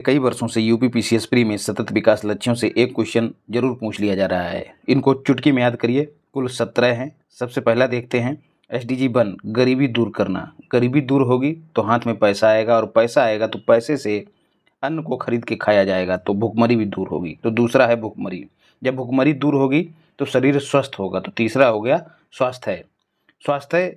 कई वर्षों से यूपी पीसीएस प्री में सतत विकास लक्ष्यों से एक क्वेश्चन जरूर पूछ लिया जा रहा है। इनको चुटकी में याद करिए। कुल 17 हैं। सबसे पहला देखते हैं एसडीजी 1 गरीबी दूर करना। गरीबी दूर होगी तो हाथ में पैसा आएगा, और पैसा आएगा तो पैसे से अन्न को खरीद के खाया जाएगा, तो भुखमरी भी दूर होगी। तो दूसरा है भुखमरी। जब भुखमरी दूर होगी तो शरीर स्वस्थ होगा। तो तीसरा हो गया स्वास्थ्य। स्वास्थ्य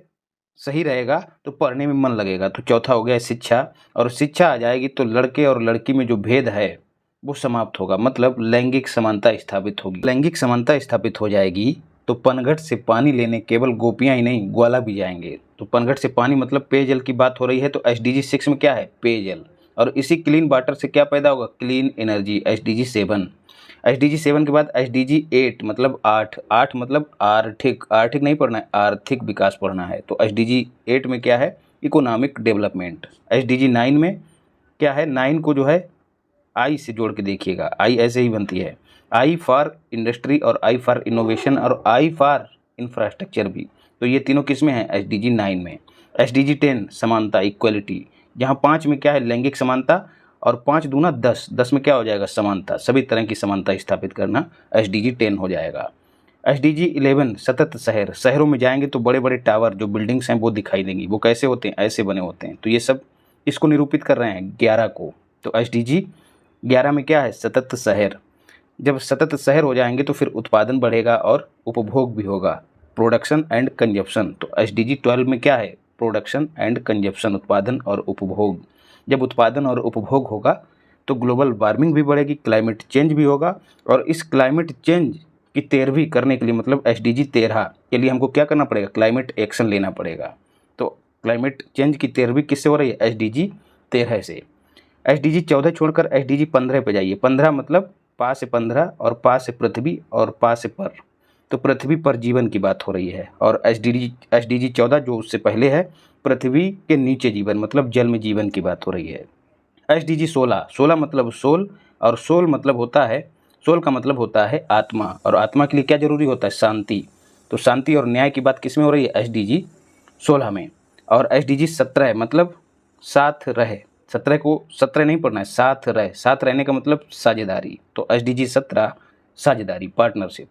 सही रहेगा तो पढ़ने में मन लगेगा। तो चौथा हो गया शिक्षा, और शिक्षा आ जाएगी तो लड़के और लड़की में जो भेद है वो समाप्त होगा, मतलब लैंगिक समानता स्थापित होगी। लैंगिक समानता स्थापित हो जाएगी तो पनघट से पानी लेने केवल गोपियां ही नहीं, ग्वाला भी जाएंगे। तो पनघट से पानी मतलब पेयजल की बात हो रही है। तो एसडीजी 6 में क्या है? पेयजल। और इसी क्लीन वाटर से क्या पैदा होगा? Clean energy, SDG 7। एसडीजी 7 के बाद एसडीजी 8 मतलब 8 मतलब आर्थिक। आर्थिक नहीं पढ़ना है, आर्थिक विकास पढ़ना है। तो एसडीजी 8 में क्या है? Economic development. एसडीजी 9 में क्या है? 9 को जो है आई से जोड़ के देखिएगा। आई ऐसे ही बनती है, आई फॉर इंडस्ट्री और आई फॉर इनोवेशन और आई फॉर इंफ्रास्ट्रक्चर भी। तो ये तीनों किस में है? एसडीजी 9 में। एसडीजी 10 समानता, इक्वलिटी। जहाँ 5 में क्या है? लैंगिक समानता, और 5 दूना 10, 10 में क्या हो जाएगा? समानता। सभी तरह की समानता स्थापित करना एसडीजी 10 हो जाएगा। एसडीजी 11 सतत शहर। शहरों में जाएंगे तो बड़े बड़े टावर जो बिल्डिंग्स हैं वो दिखाई देंगी। वो कैसे होते हैं? ऐसे बने होते हैं। तो ये सब इसको निरूपित कर रहे हैं 11 को। तो एसडीजी 11 में क्या है? सतत शहर। जब सतत शहर हो जाएंगे तो फिर उत्पादन बढ़ेगा और उपभोग भी होगा, प्रोडक्शन एंड कंजप्शन। तो एसडीजी 12 में क्या है? प्रोडक्शन एंड कंजप्शन, उत्पादन और उपभोग। जब उत्पादन और उपभोग होगा तो ग्लोबल वार्मिंग भी बढ़ेगी, क्लाइमेट चेंज भी होगा। और इस क्लाइमेट चेंज की 13वीं करने के लिए, मतलब एसडीजी 13 के लिए हमको क्या करना पड़ेगा? क्लाइमेट एक्शन लेना पड़ेगा। तो क्लाइमेट चेंज की 13वीं किससे हो रही है? एसडीजी 13 से। एसडीजी 14 छोड़कर एसडीजी 15 पे जाइए। 15 मतलब पा से 15 और पा से पृथ्वी और पा से पर। तो पृथ्वी पर जीवन की बात हो रही है। और एसडीजी 14 जो उससे पहले है, पृथ्वी के नीचे जीवन मतलब जल में जीवन की बात हो रही है। एसडीजी 16, 16 मतलब सोल, और सोल मतलब होता है, सोल का मतलब होता है आत्मा। और आत्मा के लिए क्या जरूरी होता है? शांति। तो शांति और न्याय की बात किस में हो रही है? एसडीजी 16 में। और एसडीजी 17 मतलब साथ रहे। 17 को 17 नहीं पढ़ना है, साथ रहे। साथ रहने का मतलब साझेदारी। तो एसडीजी 17 साझेदारी, पार्टनरशिप।